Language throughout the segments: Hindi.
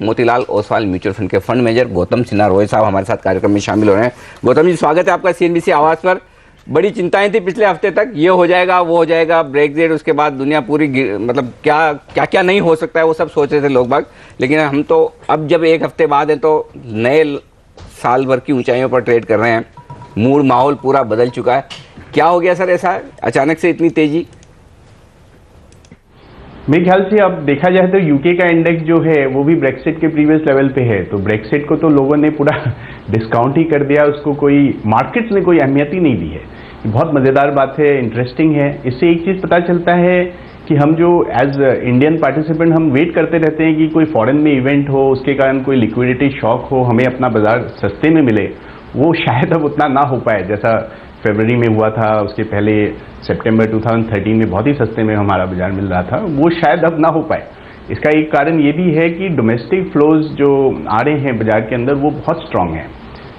मोतीलाल ओसवाल म्यूचुअल फंड के फंड मैनेजर गौतम सिन्हा रोय साहब हमारे साथ कार्यक्रम में शामिल हो रहे हैं। गौतम जी, स्वागत है आपका सीएनबीसी आवाज़ पर। बड़ी चिंताएं थी पिछले हफ्ते तक, ये हो जाएगा वो हो जाएगा, ब्रेक्जिट, उसके बाद दुनिया पूरी मतलब क्या क्या नहीं हो सकता है, वो सब सोच रहे थे लोग बाग। लेकिन हम तो अब जब एक हफ्ते बाद हैं तो नए साल भर की ऊंचाइयों पर ट्रेड कर रहे हैं। मूड माहौल पूरा बदल चुका है। क्या हो गया सर ऐसा अचानक से इतनी तेजी? मेरे ख्याल से अब देखा जाए तो यूके का इंडेक्स जो है वो भी ब्रेक्सिट के प्रीवियस लेवल पे है। तो ब्रेक्सिट को तो लोगों ने पूरा डिस्काउंट ही कर दिया, उसको कोई मार्केट्स ने कोई अहमियत ही नहीं दी है। बहुत मज़ेदार बात है, इंटरेस्टिंग है। इससे एक चीज़ पता चलता है कि हम जो एज इंडियन पार्टिसिपेंट हम वेट करते रहते हैं कि कोई फॉरेन में इवेंट हो, उसके कारण कोई लिक्विडिटी शॉक हो, हमें अपना बाजार सस्ते में मिले, वो शायद अब उतना ना हो पाए जैसा फरवरी में हुआ था। उसके पहले सितंबर 2013 में बहुत ही सस्ते में हमारा बाजार मिल रहा था, वो शायद अब ना हो पाए। इसका एक कारण ये भी है कि डोमेस्टिक फ्लोज जो आ रहे हैं बाजार के अंदर वो बहुत स्ट्रांग हैं।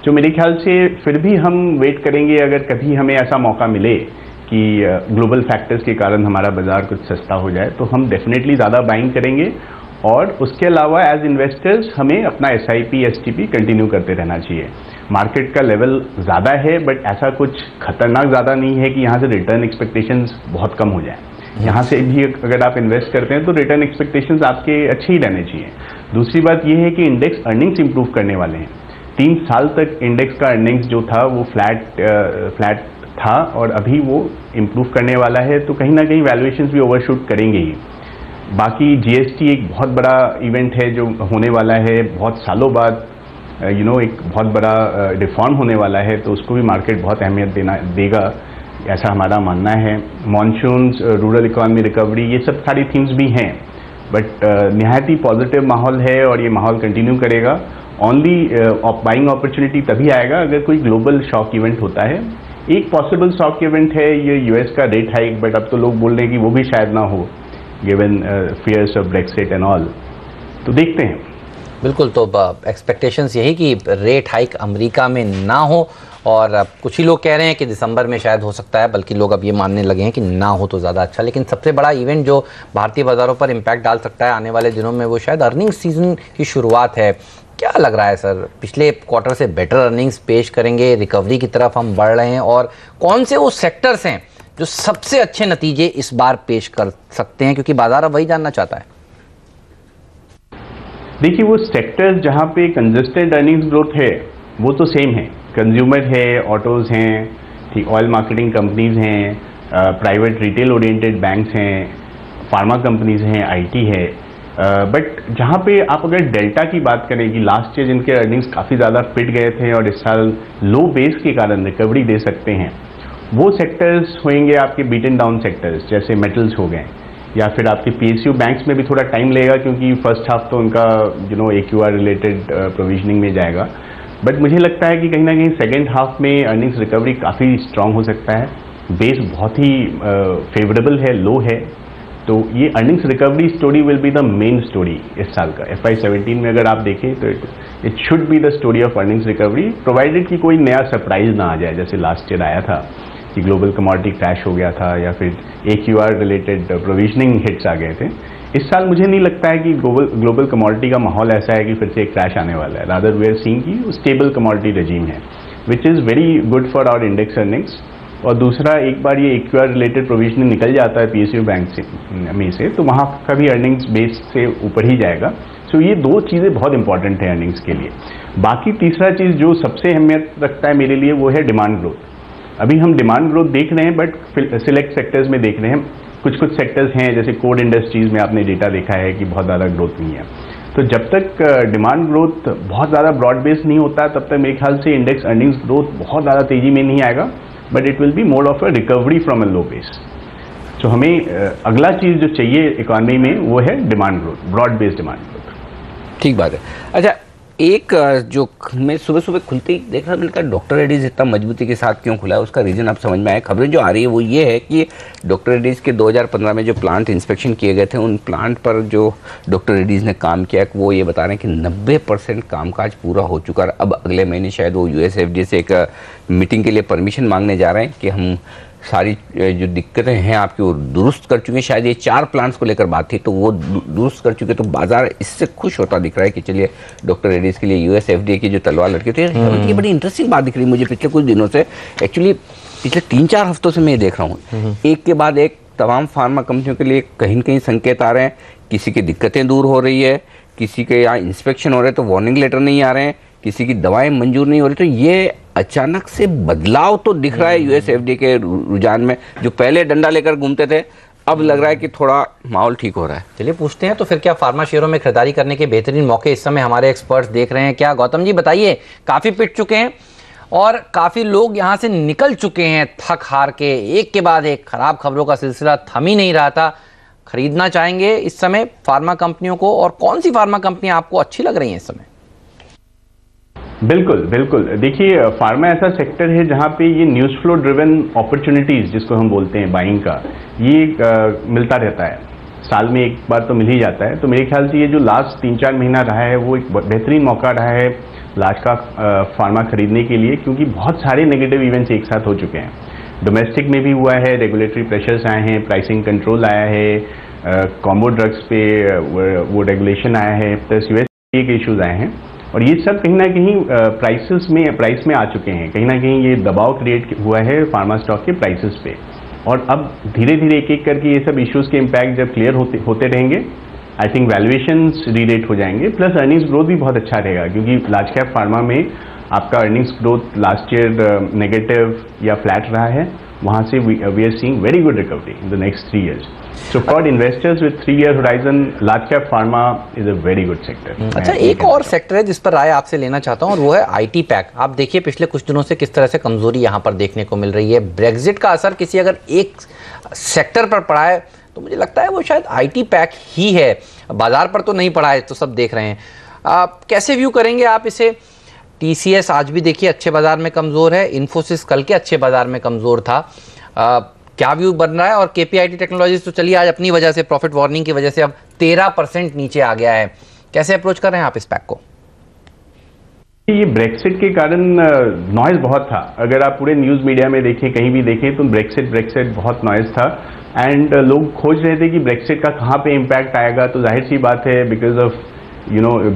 जो मेरे ख्याल से फिर भी हम वेट करेंगे, अगर कभी हमें ऐसा मौका मिले कि ग्लोबल फैक्टर्स के कारण हमारा बाजार कुछ सस्ता हो जाए तो हम डेफिनेटली ज़्यादा बाइंग करेंगे। और उसके अलावा एज इन्वेस्टर्स हमें अपना SIP STP कंटिन्यू करते रहना चाहिए। मार्केट का लेवल ज़्यादा है बट ऐसा कुछ खतरनाक ज़्यादा नहीं है कि यहाँ से रिटर्न एक्सपेक्टेशंस बहुत कम हो जाए। यहाँ से भी अगर आप इन्वेस्ट करते हैं तो रिटर्न एक्सपेक्टेशंस आपके अच्छे ही रहने चाहिए। दूसरी बात यह है कि इंडेक्स अर्निंग्स इंप्रूव करने वाले हैं। 3 साल तक इंडेक्स का अर्निंग्स जो था वो फ्लैट था और अभी वो इम्प्रूव करने वाला है, तो कहीं ना कहीं वैल्यूएशंस भी ओवरशूट करेंगे ही। बाकी GST एक बहुत बड़ा इवेंट है जो होने वाला है, बहुत सालों बाद एक बहुत बड़ा रिफॉर्म होने वाला है, तो उसको भी मार्केट बहुत अहमियत देगा, ऐसा हमारा मानना है। मॉनसून्स, रूरल इकोनॉमी रिकवरी, ये सब सारी थीम्स भी हैं, बट निहायत ही पॉजिटिव माहौल है और ये माहौल कंटिन्यू करेगा। ओनली बाइंग अपॉर्चुनिटी तभी आएगा अगर कोई ग्लोबल शॉक इवेंट होता है। एक पॉसिबल शॉक इवेंट है ये US का रेट हाइक, बट अब तो लोग बोल रहे हैं कि वो भी शायद ना हो given fears of Brexit and all. तो देखते हैं। बिल्कुल, तो एक्सपेक्टेशंस यही कि रेट हाइक अमेरिका में ना हो, और कुछ ही लोग कह रहे हैं कि दिसंबर में शायद हो सकता है, बल्कि लोग अब ये मानने लगे हैं कि ना हो तो ज़्यादा अच्छा। लेकिन सबसे बड़ा इवेंट जो भारतीय बाज़ारों पर इम्पैक्ट डाल सकता है आने वाले दिनों में वो शायद अर्निंग्स सीजन की शुरुआत है। क्या लग रहा है सर, पिछले क्वार्टर से बेटर अर्निंग्स पेश करेंगे, रिकवरी की तरफ हम बढ़ रहे हैं, और कौन से वो सेक्टर्स हैं जो सबसे अच्छे नतीजे इस बार पेश कर सकते हैं, क्योंकि बाजार अब वही जानना चाहता है? देखिए, वो सेक्टर्स जहाँ पे कंसिस्टेंट अर्निंग्स ग्रोथ है वो तो सेम है। कंज्यूमर है, ऑटोज़ हैं, ठीक, ऑयल मार्केटिंग कंपनीज हैं, प्राइवेट रिटेल ओरिएंटेड बैंक्स हैं, फार्मा कंपनीज हैं, IT है। बट जहाँ पे आप अगर डेल्टा की बात करें कि लास्ट ईयर जिनके अर्निंग्स काफ़ी ज़्यादा पिट गए थे और इस साल लो बेस के कारण रिकवरी दे सकते हैं, वो सेक्टर्स होंगे आपके बीटन डाउन सेक्टर्स, जैसे मेटल्स हो गए, या फिर आपके PSU बैंक्स में भी थोड़ा टाइम लगेगा क्योंकि फर्स्ट हाफ तो उनका AQR रिलेटेड प्रोविजनिंग में जाएगा। बट मुझे लगता है कि कहीं ना कहीं सेकेंड हाफ में अर्निंग्स रिकवरी काफ़ी स्ट्रांग हो सकता है। बेस बहुत ही फेवरेबल है, लो है, तो ये earnings recovery story will be the main story इस साल का। FY17 में अगर आप देखें तो it should be the story of earnings recovery, provided कि कोई नया सरप्राइज ना आ जाए, जैसे लास्ट ईयर आया था कि ग्लोबल कमोडिटी क्रैश हो गया था या फिर AQR रिलेटेड प्रोविजनिंग हिट्स आ गए थे। इस साल मुझे नहीं लगता है कि ग्लोबल कमोडिटी का माहौल ऐसा है कि फिर से एक क्रैश आने वाला है। रादर वी आर सीइंग कि स्टेबल कमोडिटी रेजिम है, which is very good for our index earnings. और दूसरा, एक बार ये AQR रिलेटेड प्रोविजनिंग निकल जाता है PSU बैंक में से, तो वहाँ का भी अर्निंग्स बेस से ऊपर ही जाएगा। सो ये दो चीज़ें बहुत इंपॉर्टेंट है अर्निंग्स के लिए। बाकी तीसरा चीज़ जो सबसे अहमियत रखता है मेरे लिए वो है डिमांड ग्रोथ। अभी हम डिमांड ग्रोथ देख रहे हैं बट सिलेक्ट सेक्टर्स में देख रहे हैं। कुछ सेक्टर्स हैं जैसे कोड इंडस्ट्रीज़ में आपने डेटा देखा है कि बहुत ज़्यादा ग्रोथ नहीं है। तो जब तक डिमांड ग्रोथ बहुत ज़्यादा ब्रॉड बेस नहीं होता तब तक मेरे ख्याल से इंडेक्स अर्निंग्स ग्रोथ बहुत ज़्यादा तेज़ी में नहीं आएगा, but it will be mode of a recovery from a low base. तो हमें अगला चीज़ जो चाहिए इकॉनमी में वो है demand growth, broad based demand growth. ठीक बात है। अच्छा, एक जो मैं सुबह सुबह खुलते ही देख रहा मिलता है डॉक्टर रेड्डीज इतना मजबूती के साथ क्यों खुला है, उसका रीज़न अब समझ में आया। खबरें जो आ रही है वो ये है कि डॉक्टर रेड्डीज के 2015 में जो प्लांट इंस्पेक्शन किए गए थे, उन प्लांट पर जो डॉक्टर रेड्डीज ने काम किया वो ये बता रहे हैं कि 90% कामकाज पूरा हो चुका है। अब अगले महीने शायद वो USFDA से एक मीटिंग के लिए परमिशन मांगने जा रहे हैं कि हम सारी जो दिक्कतें हैं आपकी वो दुरुस्त कर चुके हैं। शायद ये 4 प्लांट्स को लेकर बात थी तो वो दुरुस्त कर चुके, तो बाजार इससे खुश होता दिख रहा है कि चलिए डॉक्टर रेड्डीज के लिए यूएस एफडीए की जो तलवार लटकी थी, ये बड़ी इंटरेस्टिंग बात दिख रही है मुझे पिछले कुछ दिनों से। एक्चुअली पिछले 3-4 हफ्तों से मैं ये देख रहा हूँ, एक के बाद एक तमाम फार्मा कंपनियों के लिए कहीं न कहीं संकेत आ रहे हैं, किसी की दिक्कतें दूर हो रही है, किसी के यहाँ इंस्पेक्शन हो रहे हैं तो वार्निंग लेटर नहीं आ रहे हैं, किसी की दवाएं मंजूर नहीं हो रही। तो ये अचानक से बदलाव तो दिख रहा है यूएस एफडीए के रुझान में। जो पहले डंडा लेकर घूमते थे, अब लग रहा है कि थोड़ा माहौल ठीक हो रहा है। चलिए पूछते हैं तो फिर क्या फार्मा शेयरों में खरीदारी करने के बेहतरीन मौके इस समय हमारे एक्सपर्ट्स देख रहे हैं क्या? गौतम जी बताइए, काफ़ी पिट चुके हैं और काफ़ी लोग यहाँ से निकल चुके हैं थक हार के, एक के बाद एक खराब खबरों का सिलसिला थम ही नहीं रहा था। खरीदना चाहेंगे इस समय फार्मा कंपनियों को, और कौन सी फार्मा कंपनियां आपको अच्छी लग रही हैं इस समय? बिल्कुल बिल्कुल, देखिए फार्मा ऐसा सेक्टर है जहाँ पे ये न्यूज़ फ्लो ड्रिवन अपॉर्चुनिटीज़ जिसको हम बोलते हैं बाइंग का, ये मिलता रहता है, साल में एक बार तो मिल ही जाता है। तो मेरे ख्याल से ये जो लास्ट 3-4 महीना रहा है वो एक बेहतरीन मौका रहा है लार्ज का फार्मा खरीदने के लिए, क्योंकि बहुत सारे नेगेटिव इवेंट्स एक साथ हो चुके हैं। डोमेस्टिक में भी हुआ है, रेगुलेटरी प्रेशर्स आए हैं, प्राइसिंग कंट्रोल आया है, कॉम्बो ड्रग्स पे वो रेगुलेशन आया है, प्लस यूएस के इश्यूज आए हैं, और ये सब कहीं ना कहीं प्राइस में आ चुके हैं। कहीं ना कहीं ये दबाव क्रिएट हुआ है फार्मा स्टॉक के प्राइसेस पे, और अब धीरे धीरे एक एक करके ये सब इश्यूज के इम्पैक्ट जब क्लियर होते रहेंगे, आई थिंक वैल्यूएशंस रीरेट हो जाएंगे, प्लस अर्निंग्स ग्रोथ भी बहुत अच्छा रहेगा, क्योंकि लार्ज कैप फार्मा में आपका earnings growth last year negative या फ्लैट रहा है, वहाँ से we are seeing very good recovery in the next 3 years. So for investors with 3-year horizon, large cap pharma is a very good sector. अच्छा, एक और सेक्टर है जिस पर राय आपसे लेना चाहता हूँ, और वो है आईटी पैक। आप देखिए पिछले कुछ दिनों से किस तरह से कमजोरी यहाँ पर देखने को मिल रही है। ब्रेग्जिट का असर किसी अगर एक सेक्टर पर पड़ा है तो मुझे लगता है वो शायद आईटी पैक ही है। बाजार पर तो नहीं पड़ा है, तो सब देख रहे हैं। कैसे व्यू करेंगे आप इसे? टीसीएस आज भी देखिए अच्छे बाजार में कमज़ोर है, इन्फोसिस कल के अच्छे बाजार में कमज़ोर था। क्या व्यू बन रहा है? और केपीआईटी टेक्नोलॉजीज तो चलिए आज अपनी वजह से, प्रॉफिट वार्निंग की वजह से अब 13% नीचे आ गया है। कैसे अप्रोच कर रहे हैं आप इस पैक को? ये ब्रेक्सिट के कारण नॉइज बहुत था। अगर आप पूरे न्यूज़ मीडिया में देखें, कहीं भी देखें, तो ब्रेक्सिट बहुत नॉइज था, एंड लोग खोज रहे थे कि ब्रेक्सिट का कहाँ पे इम्पैक्ट आएगा। तो जाहिर सी बात है, because of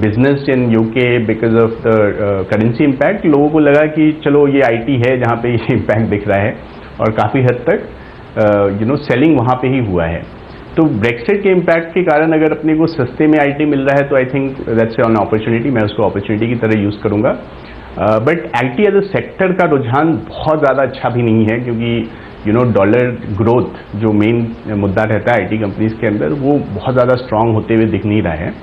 business in UK, because of the currency impact, लोगों को लगा कि चलो ये आईटी है जहाँ पे ये इम्पैक्ट दिख रहा है, और काफ़ी हद तक सेलिंग वहाँ पे ही हुआ है। तो ब्रेक्सिट के इम्पैक्ट के कारण अगर अपने को सस्ते में आईटी मिल रहा है तो I think that's an opportunity, मैं उसको अपॉर्चुनिटी की तरह यूज़ करूँगा। But IT as a sector का रुझान बहुत ज़्यादा अच्छा भी नहीं है, क्योंकि डॉलर ग्रोथ जो मेन मुद्दा रहता है आईटी कंपनीज के अंदर, वो बहुत ज़्यादा स्ट्रांग होते हुए दिख नहीं रहा है।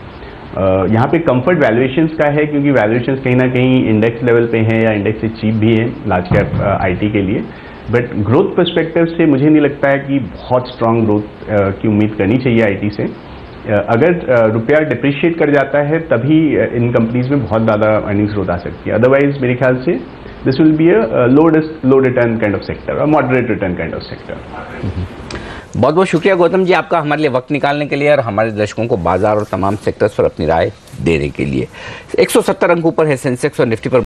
यहाँ पे कंफर्ट वैल्यूएशंस का है, क्योंकि वैल्यूएशंस कहीं ना कहीं इंडेक्स लेवल पे हैं या इंडेक्स से चीप भी है लार्ज कैप आईटी के लिए। बट ग्रोथ पर्सपेक्टिव से मुझे नहीं लगता है कि बहुत स्ट्रांग ग्रोथ की उम्मीद करनी चाहिए आईटी से। अगर रुपया डिप्रिशिएट कर जाता है तभी इन कंपनीज में बहुत ज़्यादा अर्निंग्स ग्रोथ आ सकती है। अदरवाइज मेरे ख्याल से this will be a low return kind of sector, a moderate return kind of sector. बहुत बहुत शुक्रिया गौतम जी आपका हमारे लिए वक्त निकालने के लिए और हमारे दर्शकों को बाजार और तमाम सेक्टर्स पर अपनी राय देने के लिए। 170 अंक ऊपर है सेंसेक्स और निफ्टी पर